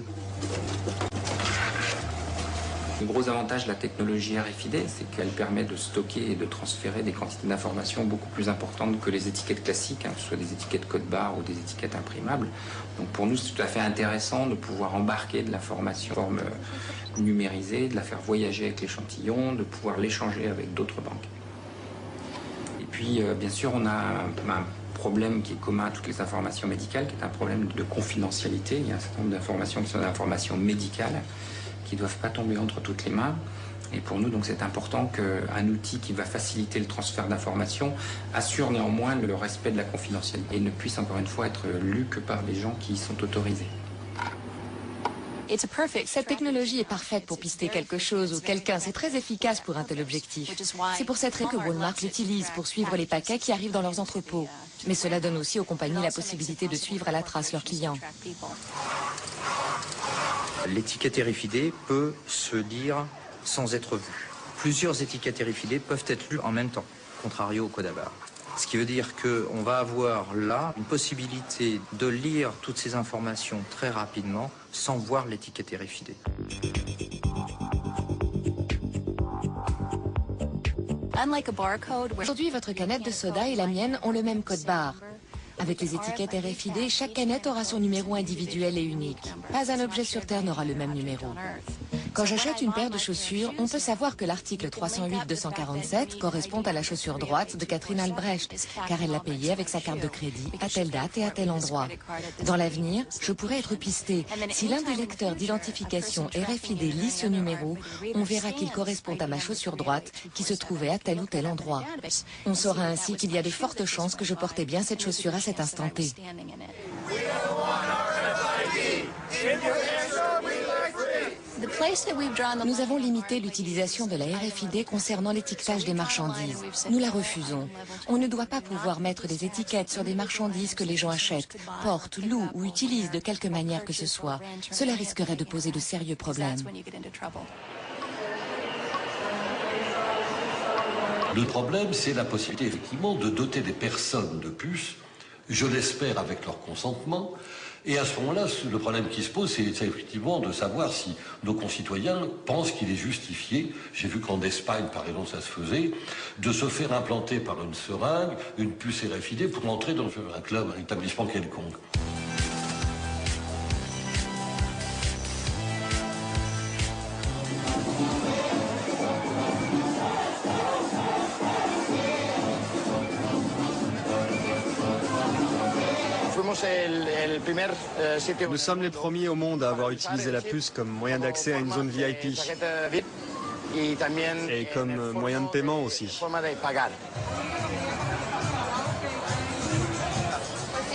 Le gros avantage de la technologie RFID, c'est qu'elle permet de stocker et de transférer des quantités d'informations beaucoup plus importantes que les étiquettes classiques, que ce soit des étiquettes code-barre ou des étiquettes imprimables. Donc pour nous, c'est tout à fait intéressant de pouvoir embarquer de l'information en forme numérisée, de la faire voyager avec l'échantillon, de pouvoir l'échanger avec d'autres banques. Et puis, bien sûr, on a un problème qui est commun à toutes les informations médicales, qui est un problème de confidentialité. Il y a un certain nombre d'informations qui sont des informations médicales, qui ne doivent pas tomber entre toutes les mains. Et pour nous, donc, c'est important qu'un outil qui va faciliter le transfert d'informations assure néanmoins le respect de la confidentialité et ne puisse encore une fois être lu que par les gens qui y sont autorisés.
Cette technologie est parfaite pour pister quelque chose ou quelqu'un. C'est très efficace pour un tel objectif. C'est pour cette raison que Walmart l'utilise pour suivre les paquets qui arrivent dans leurs entrepôts. Mais cela donne aussi aux compagnies la possibilité de suivre à la trace leurs clients.
L'étiquette RFID peut se lire sans être vue. Plusieurs étiquettes RFID peuvent être lues en même temps, contrario au code à barre. Ce qui veut dire qu'on va avoir là une possibilité de lire toutes ces informations très rapidement sans voir l'étiquette RFID.
Aujourd'hui, votre canette de soda et la mienne ont le même code barre. Avec les étiquettes RFID, chaque canette aura son numéro individuel et unique. Pas un objet sur Terre n'aura le même numéro. Quand j'achète une paire de chaussures, on peut savoir que l'article 308-247 correspond à la chaussure droite de Catherine Albrecht, car elle l'a payée avec sa carte de crédit à telle date et à tel endroit. Dans l'avenir, je pourrais être pistée. Si l'un des lecteurs d'identification RFID lit ce numéro, on verra qu'il correspond à ma chaussure droite qui se trouvait à tel ou tel endroit. On saura ainsi qu'il y a de fortes chances que je portais bien cette chaussure à cet instant T. Nous avons limité l'utilisation de la RFID concernant l'étiquetage des marchandises. Nous la refusons. On ne doit pas pouvoir mettre des étiquettes sur des marchandises que les gens achètent, portent, louent ou utilisent de quelque manière que ce soit. Cela risquerait de poser de sérieux problèmes.
Le problème, c'est la possibilité, effectivement, de doter des personnes de puces, je l'espère avec leur consentement. Et à ce moment-là, le problème qui se pose, c'est effectivement de savoir si nos concitoyens pensent qu'il est justifié, j'ai vu qu'en Espagne, par exemple, ça se faisait, de se faire implanter par une seringue une puce RFID pour entrer dans un club, un établissement quelconque.
Nous sommes les premiers au monde à avoir utilisé la puce comme moyen d'accès à une zone VIP et comme moyen de paiement aussi.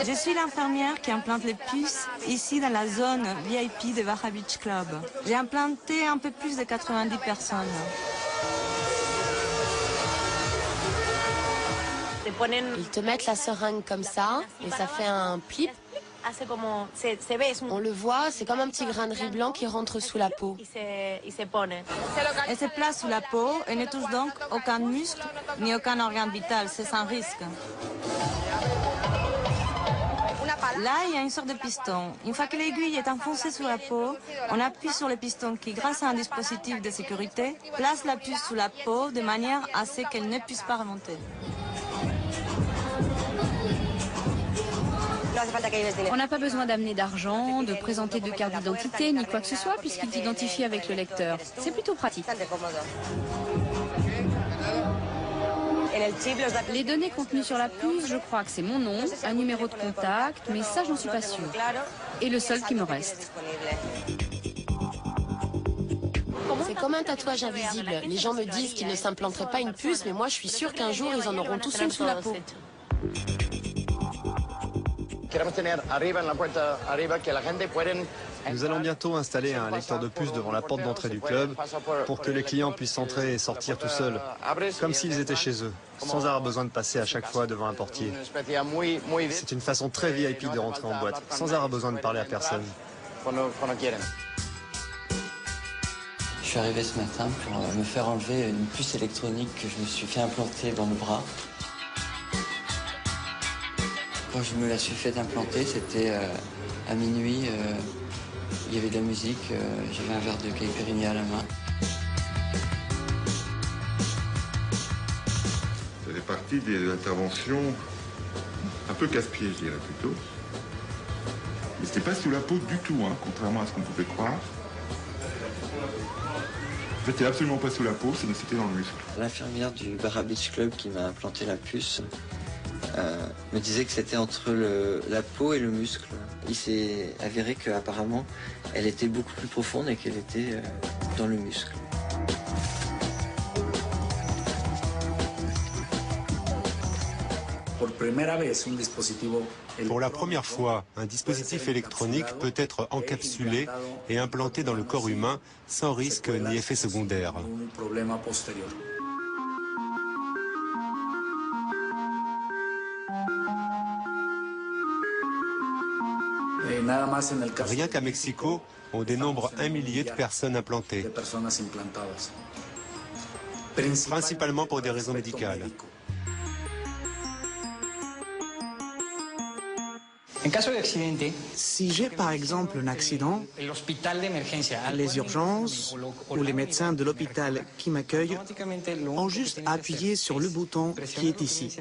Je suis l'infirmière qui implante les puces ici dans la zone VIP de Barra Beach Club. J'ai implanté un peu plus de 90 personnes.
Ils te mettent la seringue comme ça et ça fait un plip. On le voit, c'est comme un petit grain de riz blanc qui rentre sous la peau.
Elle se place sous la peau et ne touche donc aucun muscle ni aucun organe vital, c'est sans risque. Là, il y a une sorte de piston. Une fois que l'aiguille est enfoncée sous la peau, on appuie sur le piston qui, grâce à un dispositif de sécurité, place la puce sous la peau de manière à ce qu'elle ne puisse pas remonter.
On n'a pas besoin d'amener d'argent, de présenter de carte d'identité, ni quoi que ce soit, puisqu'il t'identifie avec le lecteur. C'est plutôt pratique. Les données contenues sur la puce, je crois que c'est mon nom, un numéro de contact, mais ça, j'en suis pas sûre. Et le seul qui me reste.
C'est comme un tatouage invisible. Les gens me disent qu'ils ne s'implanteraient pas une puce, mais moi, je suis sûre qu'un jour, ils en auront tous une sous la peau.
Nous allons bientôt installer un lecteur de puces devant la porte d'entrée du club pour que les clients puissent entrer et sortir tout seuls, comme s'ils étaient chez eux, sans avoir besoin de passer à chaque fois devant un portier. C'est une façon très VIP de rentrer en boîte, sans avoir besoin de parler à personne.
Je suis arrivé ce matin pour me faire enlever une puce électronique que je me suis fait implanter dans le bras. Quand je me la suis fait implanter, c'était à minuit, il y avait de la musique, j'avais un verre de caipirinha à la main.
Ça fait partie des interventions un peu casse-pied, je dirais plutôt. Mais c'était pas sous la peau du tout, hein, contrairement à ce qu'on pouvait croire. En fait, c'était absolument pas sous la peau, c'était dans le muscle.
L'infirmière du Barra Beach Club qui m'a implanté la puce me disait que c'était entre la peau et le muscle. Il s'est avéré qu'apparemment, elle était beaucoup plus profonde et qu'elle était dans le muscle.
Pour la première fois, un dispositif électronique peut être encapsulé et implanté dans le corps humain sans risque ni effet secondaire. Rien qu'à Mexico, on dénombre 1 millier de personnes implantées, principalement pour des raisons médicales.
Si j'ai par exemple un accident, les urgences ou les médecins de l'hôpital qui m'accueillent ont juste à appuyer sur le bouton qui est ici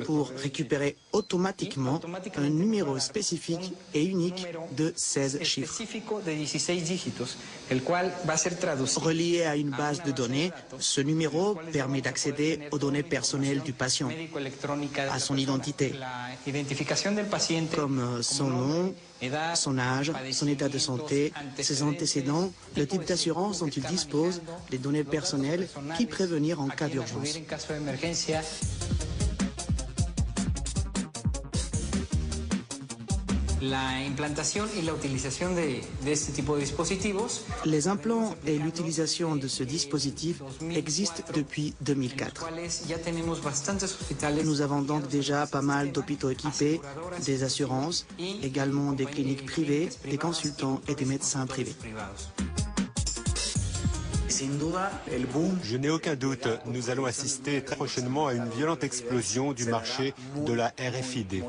pour récupérer automatiquement un numéro spécifique et unique de 16 chiffres. Relié à une base de données, ce numéro permet d'accéder aux données personnelles du patient, à son identité, comme son nom, son âge, son état de santé, ses antécédents, le type d'assurance dont il dispose, les données personnelles, qui prévenir en cas d'urgence. Les implants et l'utilisation de ce dispositif existent depuis 2004. Nous avons donc déjà pas mal d'hôpitaux équipés, des assurances, également des cliniques privées, des consultants et des médecins privés.
Je n'ai aucun doute, nous allons assister très prochainement à une violente explosion du marché de la RFID.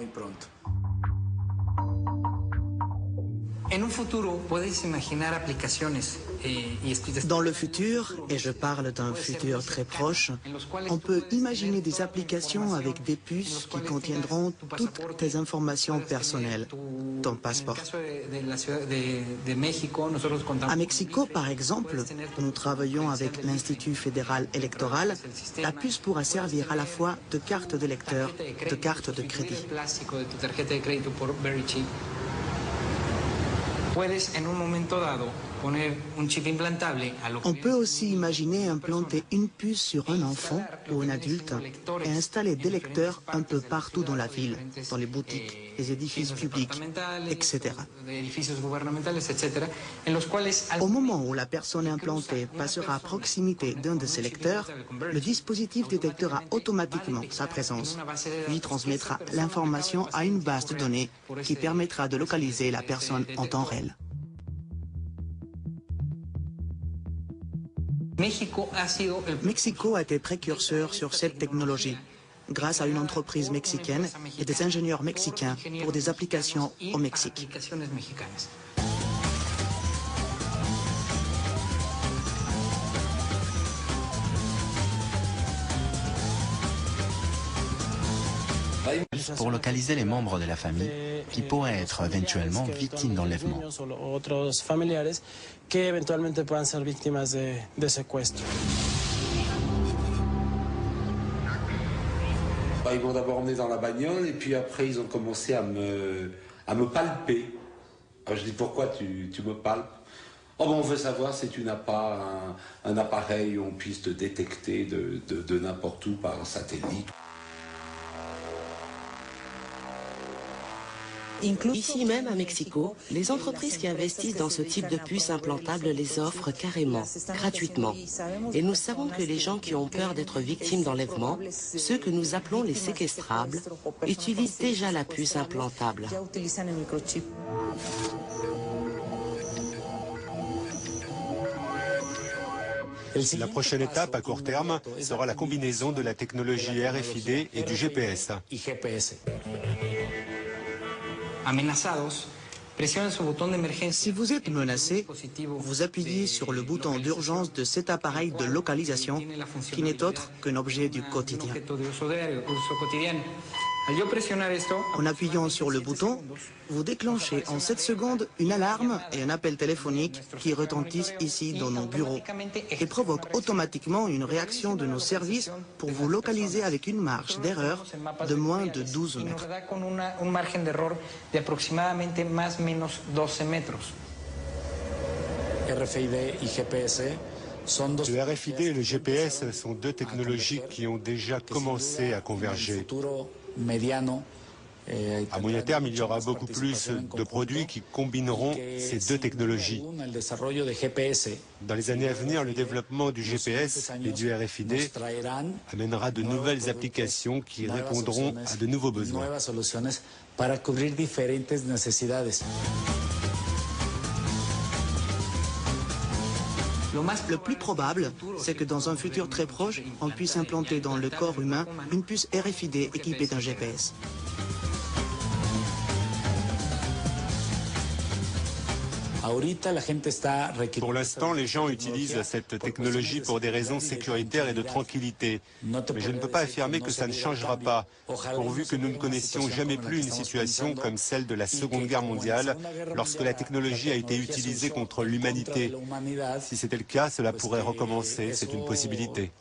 Dans le futur, et je parle d'un futur très proche, on peut imaginer des applications avec des puces qui contiendront toutes tes informations personnelles, ton passeport. À Mexico, par exemple, nous travaillons avec l'Institut fédéral électoral. La puce pourra servir à la fois de carte d'électeur, de carte de crédit. On peut aussi imaginer implanter une puce sur un enfant ou un adulte et installer des lecteurs un peu partout dans la ville, dans les boutiques, les édifices publics, etc. Au moment où la personne implantée passera à proximité d'un de ces lecteurs, le dispositif détectera automatiquement sa présence, puis transmettra l'information à une base de données qui permettra de localiser la personne en temps réel. Mexico a été précurseur sur cette technologie, grâce à une entreprise mexicaine et des ingénieurs mexicains pour des applications au Mexique.
Pour localiser les membres de la famille qui pourraient être éventuellement victimes d'enlèvement.
Ils m'ont d'abord emmené dans la bagnole et puis après ils ont commencé à me palper. Alors je dis pourquoi tu me palpes? Oh ben on veut savoir si tu n'as pas un appareil où on puisse te détecter de n'importe où par satellite.
Ici même à Mexico, les entreprises qui investissent dans ce type de puces implantables les offrent carrément, gratuitement. Et nous savons que les gens qui ont peur d'être victimes d'enlèvement, ceux que nous appelons les séquestrables, utilisent déjà la puce implantable.
La prochaine étape à court terme sera la combinaison de la technologie RFID et du GPS.
Si vous êtes menacé, vous appuyez sur le bouton d'urgence de cet appareil de localisation qui n'est autre qu'un objet du quotidien. En appuyant sur le bouton, vous déclenchez en 7 secondes une alarme et un appel téléphonique qui retentissent ici dans nos bureaux et provoquent automatiquement une réaction de nos services pour vous localiser avec une marge d'erreur de moins de 12 mètres.
Le RFID et le GPS sont deux technologies qui ont déjà commencé à converger. À moyen terme, il y aura beaucoup plus de produits qui combineront ces deux technologies. Dans les années à venir, le développement du GPS et du RFID amènera de nouvelles applications qui répondront à de nouveaux besoins.
Le plus probable, c'est que dans un futur très proche, on puisse implanter dans le corps humain une puce RFID équipée d'un GPS.
Pour l'instant, les gens utilisent cette technologie pour des raisons sécuritaires et de tranquillité. Mais je ne peux pas affirmer que ça ne changera pas, pourvu que nous ne connaissions jamais plus une situation comme celle de la Seconde Guerre mondiale, lorsque la technologie a été utilisée contre l'humanité. Si c'était le cas, cela pourrait recommencer, c'est une possibilité.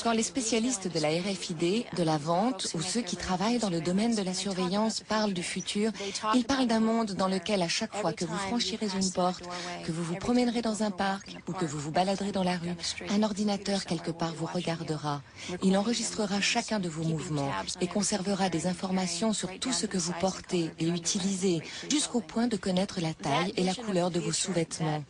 Quand les spécialistes de la RFID, de la vente ou ceux qui travaillent dans le domaine de la surveillance parlent du futur, ils parlent d'un monde dans lequel à chaque fois que vous franchirez une porte, que vous vous promènerez dans un parc ou que vous vous baladerez dans la rue, un ordinateur quelque part vous regardera. Il enregistrera chacun de vos mouvements et conservera des informations sur tout ce que vous portez et utilisez, jusqu'au point de connaître la taille et la couleur de vos sous-vêtements.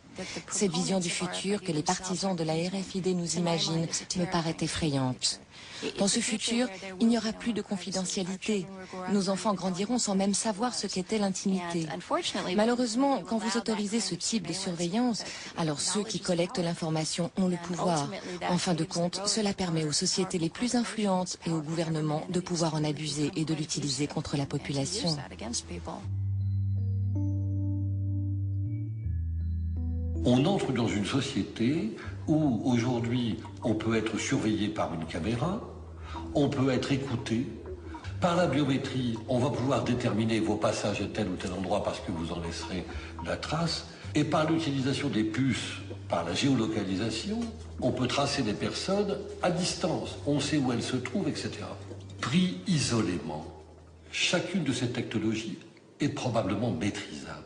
Cette vision du futur que les partisans de la RFID nous imaginent me paraît effrayante. Dans ce futur, il n'y aura plus de confidentialité. Nos enfants grandiront sans même savoir ce qu'était l'intimité. Malheureusement, quand vous autorisez ce type de surveillance, alors ceux qui collectent l'information ont le pouvoir. En fin de compte, cela permet aux sociétés les plus influentes et aux gouvernements de pouvoir en abuser et de l'utiliser contre la population.
On entre dans une société où aujourd'hui on peut être surveillé par une caméra, on peut être écouté. Par la biométrie, on va pouvoir déterminer vos passages à tel ou tel endroit parce que vous en laisserez la trace. Et par l'utilisation des puces, par la géolocalisation, on peut tracer des personnes à distance. On sait où elles se trouvent, etc. Pris isolément, chacune de ces technologies est probablement maîtrisable.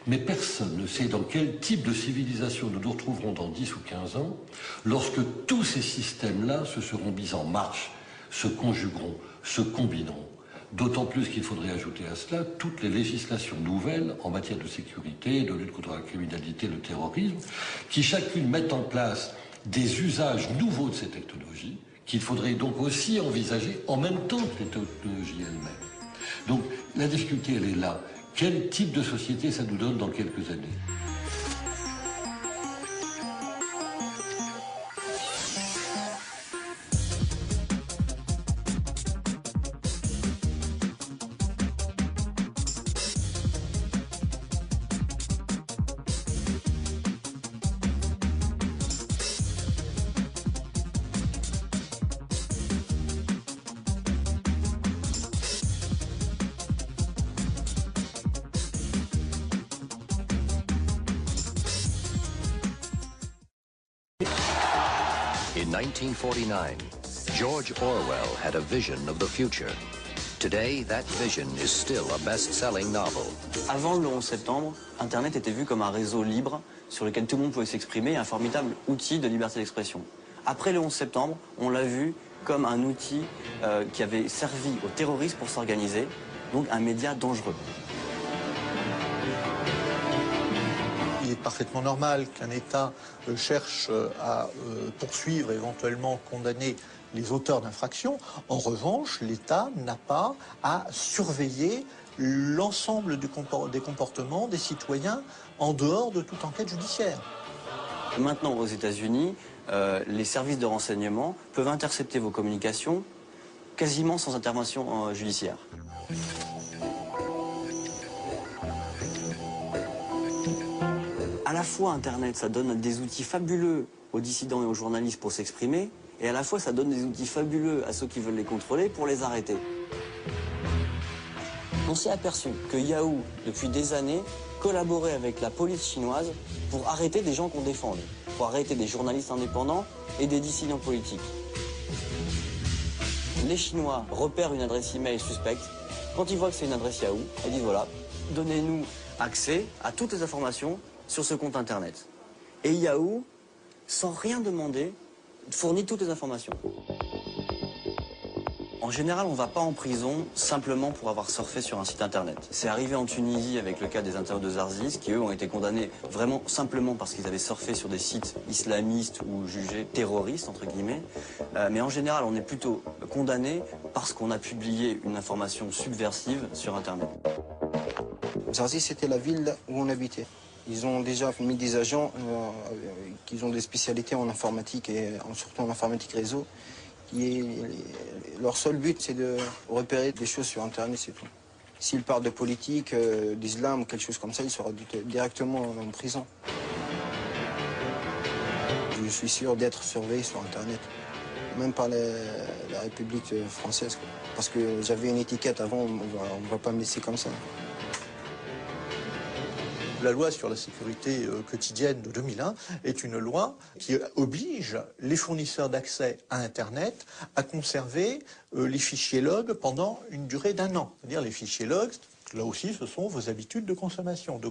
Mais personne ne sait dans quel type de civilisation nous nous retrouverons dans 10 ou 15 ans, lorsque tous ces systèmes-là se seront mis en marche, se conjugueront, se combineront. D'autant plus qu'il faudrait ajouter à cela toutes les législations nouvelles en matière de sécurité, de lutte contre la criminalité, le terrorisme, qui chacune mettent en place des usages nouveaux de ces technologies, qu'il faudrait donc aussi envisager en même temps que les technologies elles-mêmes. Donc la difficulté, elle est là. Quel type de société ça nous donne dans quelques années ?
In 1949, George Orwell had a vision of the future. Today, that vision is still a best-selling novel.
Avant le 11 septembre, Internet était vu comme un réseau libre sur lequel tout le monde pouvait s'exprimer, un formidable outil de liberté d'expression. Après le 11 septembre, on l'a vu comme un outil qui avait servi aux terroristes pour s'organiser, donc un média dangereux.
Il est parfaitement normal qu'un État cherche à poursuivre, éventuellement condamner les auteurs d'infractions. En revanche, l'État n'a pas à surveiller l'ensemble des comportements des citoyens en dehors de toute enquête judiciaire.
Maintenant, aux États-Unis, les services de renseignement peuvent intercepter vos communications quasiment sans intervention judiciaire. À la fois, Internet, ça donne des outils fabuleux aux dissidents et aux journalistes pour s'exprimer, et à la fois, ça donne des outils fabuleux à ceux qui veulent les contrôler pour les arrêter. On s'est aperçu que Yahoo, depuis des années, collaborait avec la police chinoise pour arrêter des gens qu'on défend, pour arrêter des journalistes indépendants et des dissidents politiques. Les Chinois repèrent une adresse email suspecte. Quand ils voient que c'est une adresse Yahoo, ils disent voilà, donnez-nous accès à toutes les informations sur ce compte Internet. Et Yahoo, sans rien demander, fournit toutes les informations. En général, on ne va pas en prison simplement pour avoir surfé sur un site Internet. C'est arrivé en Tunisie avec le cas des internautes de Zarzis, qui eux ont été condamnés vraiment simplement parce qu'ils avaient surfé sur des sites islamistes ou jugés terroristes, entre guillemets. Mais en général, on est plutôt condamné parce qu'on a publié une information subversive sur Internet.
Zarzis, c'était la ville où on habitait. Ils ont déjà mis des agents qui ont des spécialités en informatique et surtout en informatique réseau. Leur seul but, c'est de repérer des choses sur Internet, c'est tout. S'ils parlent de politique, d'islam ou quelque chose comme ça, ils seront directement en prison. Je suis sûr d'être surveillé sur Internet, même par la République française. Parce que j'avais une étiquette avant, on ne va pas me laisser comme ça.
La loi sur la sécurité quotidienne de 2001 est une loi qui oblige les fournisseurs d'accès à Internet à conserver les fichiers log pendant une durée d'1 an. C'est-à-dire les fichiers log, là aussi, ce sont vos habitudes de consommation, de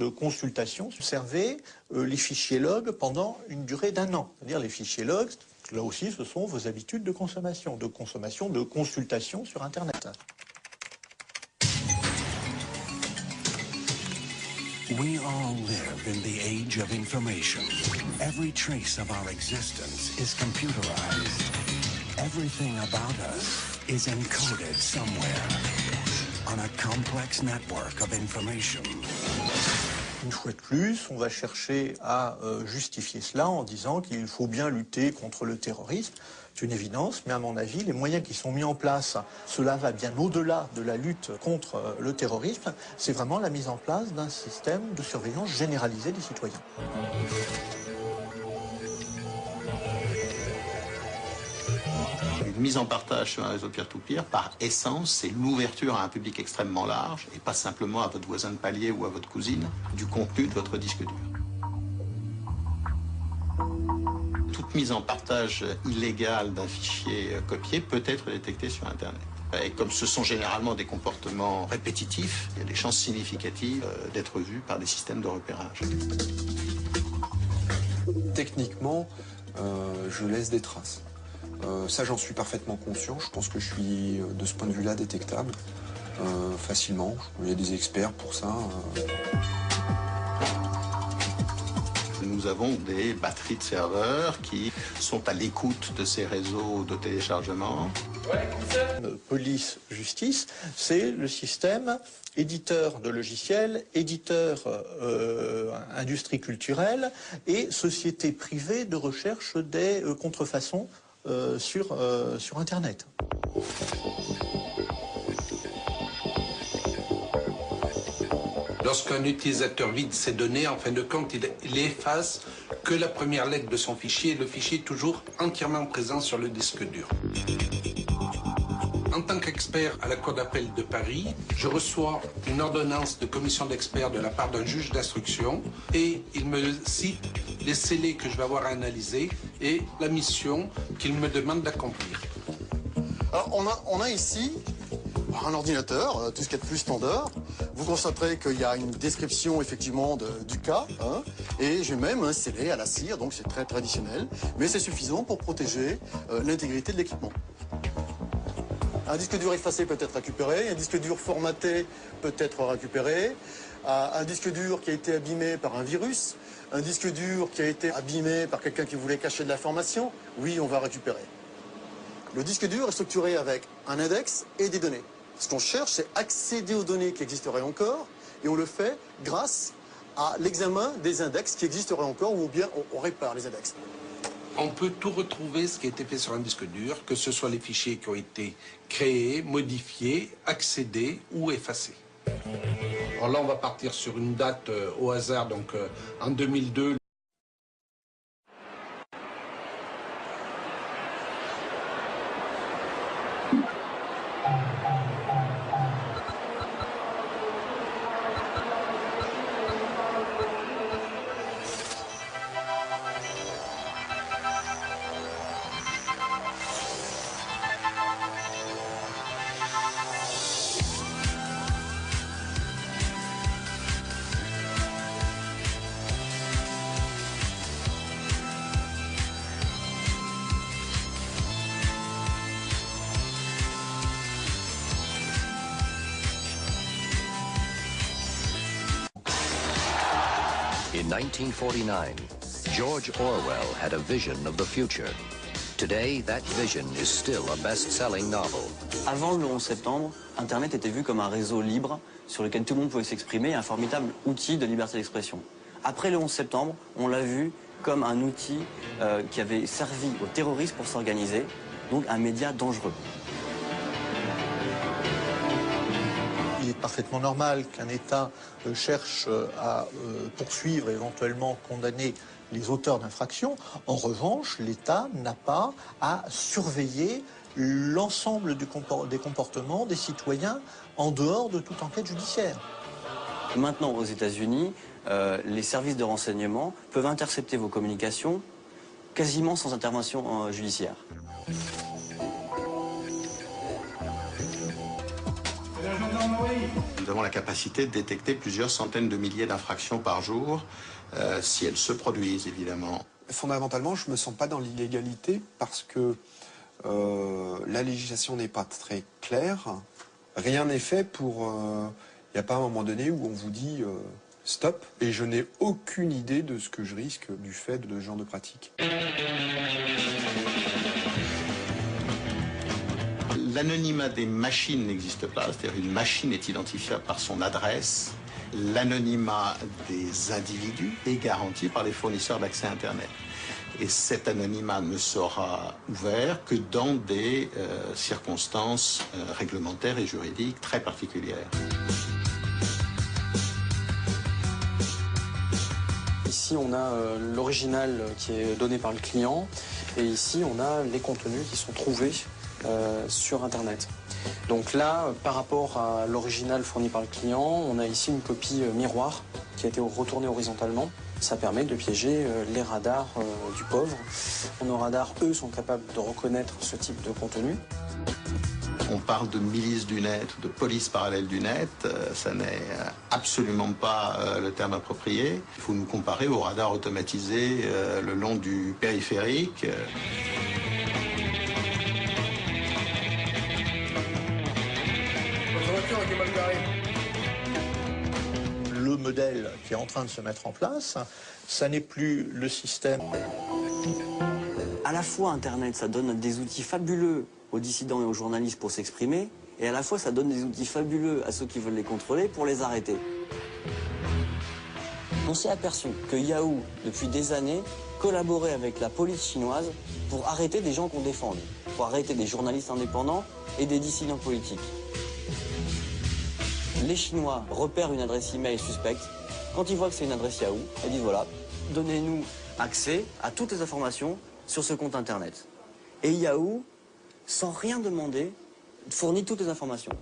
consultation. Conserver les fichiers log pendant une durée d'1 an. C'est-à-dire les fichiers log, là aussi, ce sont vos habitudes de consommation, de consultation sur Internet.
We all live in the age of information. Every trace of our existence is computerized. Everything about us is encoded somewhere on a complex network of information.
Une fois de plus, on va chercher à justifier cela en disant qu'il faut bien lutter contre le terrorisme. C'est une évidence, mais à mon avis, les moyens qui sont mis en place, cela va bien au-delà de la lutte contre le terrorisme. C'est vraiment la mise en place d'un système de surveillance généralisée des citoyens.
Une mise en partage sur un réseau peer-to-peer, par essence, c'est l'ouverture à un public extrêmement large, et pas simplement à votre voisin de palier ou à votre cousine, du contenu de votre disque dur. Toute mise en partage illégale d'un fichier copié peut être détectée sur Internet. Et comme ce sont généralement des comportements répétitifs, il y a des chances significatives d'être vus par des systèmes de repérage.
Techniquement, je laisse des traces. Ça, j'en suis parfaitement conscient. Je pense que je suis, de ce point de vue-là, détectable facilement. Il y a des experts pour ça.
Nous avons des batteries de serveurs qui sont à l'écoute de ces réseaux de téléchargement.
Police, justice, c'est le système éditeur de logiciels, éditeur industrie culturelle et société privée de recherche des contrefaçons sur Internet.
Lorsqu'un utilisateur vide ses données, en fin de compte, il efface que la première lettre de son fichier et le fichier est toujours entièrement présent sur le disque dur. En tant qu'expert à la Cour d'appel de Paris, je reçois une ordonnance de commission d'experts de la part d'un juge d'instruction et il me cite les scellés que je vais avoir à analyser et la mission qu'il me demande d'accomplir.
Alors on a ici un ordinateur, tout ce qu'il y a de plus standard. Vous constaterez qu'il y a une description effectivement du cas, hein, et j'ai même un scellé à la cire, donc c'est très traditionnel, mais c'est suffisant pour protéger l'intégrité de l'équipement. Un disque dur effacé peut être récupéré, un disque dur formaté peut être récupéré, un disque dur qui a été abîmé par un virus, un disque dur qui a été abîmé par quelqu'un qui voulait cacher de l'information, oui, on va récupérer. Le disque dur est structuré avec un index et des données. Ce qu'on cherche, c'est accéder aux données qui existeraient encore, et on le fait grâce à l'examen des index qui existeraient encore, ou bien on répare les index.
On peut tout retrouver ce qui a été fait sur un disque dur, que ce soit les fichiers qui ont été créés, modifiés, accédés ou effacés. Alors là, on va partir sur une date au hasard, donc en 2002.
In 1949, George Orwell had a vision of the future. Today, that vision is still a best-selling novel.
Avant le 11 septembre, Internet était vu comme un réseau libre sur lequel tout le monde pouvait s'exprimer, un formidable outil de liberté d'expression. Après le 11 septembre, on l'a vu comme un outil qui avait servi aux terroristes pour s'organiser, donc un média dangereux.
Il est parfaitement normal qu'un État cherche à poursuivre, éventuellement condamner les auteurs d'infractions. En revanche, l'État n'a pas à surveiller l'ensemble des comportements des citoyens en dehors de toute enquête judiciaire.
Maintenant, aux États-Unis, les services de renseignement peuvent intercepter vos communications quasiment sans intervention judiciaire.
Nous avons la capacité de détecter plusieurs centaines de milliers d'infractions par jour, si elles se produisent, évidemment.
Fondamentalement, je ne me sens pas dans l'illégalité parce que la législation n'est pas très claire. Rien n'est fait pour... Il n'y a pas un moment donné où on vous dit stop, et je n'ai aucune idée de ce que je risque du fait de ce genre de pratique.
L'anonymat des machines n'existe pas, c'est-à-dire une machine est identifiable par son adresse. L'anonymat des individus est garanti par les fournisseurs d'accès Internet. Et cet anonymat ne sera ouvert que dans des circonstances réglementaires et juridiques très particulières.
Ici, on a l'original qui est donné par le client, et ici, on a les contenus qui sont trouvés sur Internet. Donc là, par rapport à l'original fourni par le client, on a ici une copie miroir qui a été retournée horizontalement. Ça permet de piéger les radars du pauvre. Nos radars, eux, sont capables de reconnaître ce type de contenu.
On parle de milice du net ou de police parallèle du net, ça n'est absolument pas le terme approprié. Il faut nous comparer aux radars automatisés le long du périphérique.
Le modèle qui est en train de se mettre en place, ça n'est plus le système.
À la fois, Internet, ça donne des outils fabuleux aux dissidents et aux journalistes pour s'exprimer, et à la fois, ça donne des outils fabuleux à ceux qui veulent les contrôler pour les arrêter. On s'est aperçu que Yahoo, depuis des années, collaborait avec la police chinoise pour arrêter des gens qu'on défend, pour arrêter des journalistes indépendants et des dissidents politiques. Les Chinois repèrent une adresse email suspecte. Quand ils voient que c'est une adresse Yahoo, ils disent voilà, donnez-nous accès à toutes les informations sur ce compte Internet. Et Yahoo, sans rien demander, fournit toutes les informations.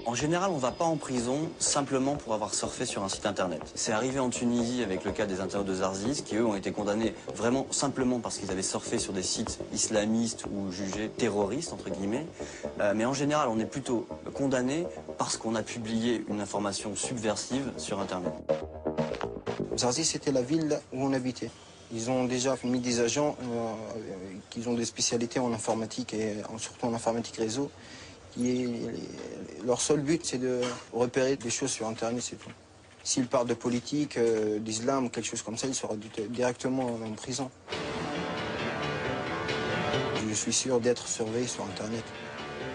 En général, on ne va pas en prison simplement pour avoir surfé sur un site Internet. C'est arrivé en Tunisie avec le cas des internautes de Zarzis, qui eux ont été condamnés vraiment simplement parce qu'ils avaient surfé sur des sites islamistes ou jugés terroristes, entre guillemets. Mais en général, on est plutôt condamné parce qu'on a publié une information subversive sur Internet.
Zarzis, c'était la ville où on habitait. Ils ont déjà mis des agents qui ont des spécialités en informatique et surtout en informatique réseau. Leur seul but, c'est de repérer des choses sur Internet, c'est tout. S'ils parlent de politique, d'islam ou quelque chose comme ça, ils seront directement en prison. Je suis sûr d'être surveillé sur Internet,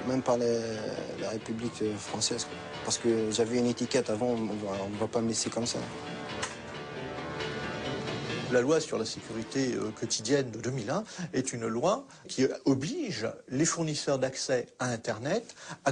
même par la République française. Parce que j'avais une étiquette avant, on ne va pas me laisser comme ça.
La loi sur la sécurité quotidienne de 2001 est une loi qui oblige les fournisseurs d'accès à Internet à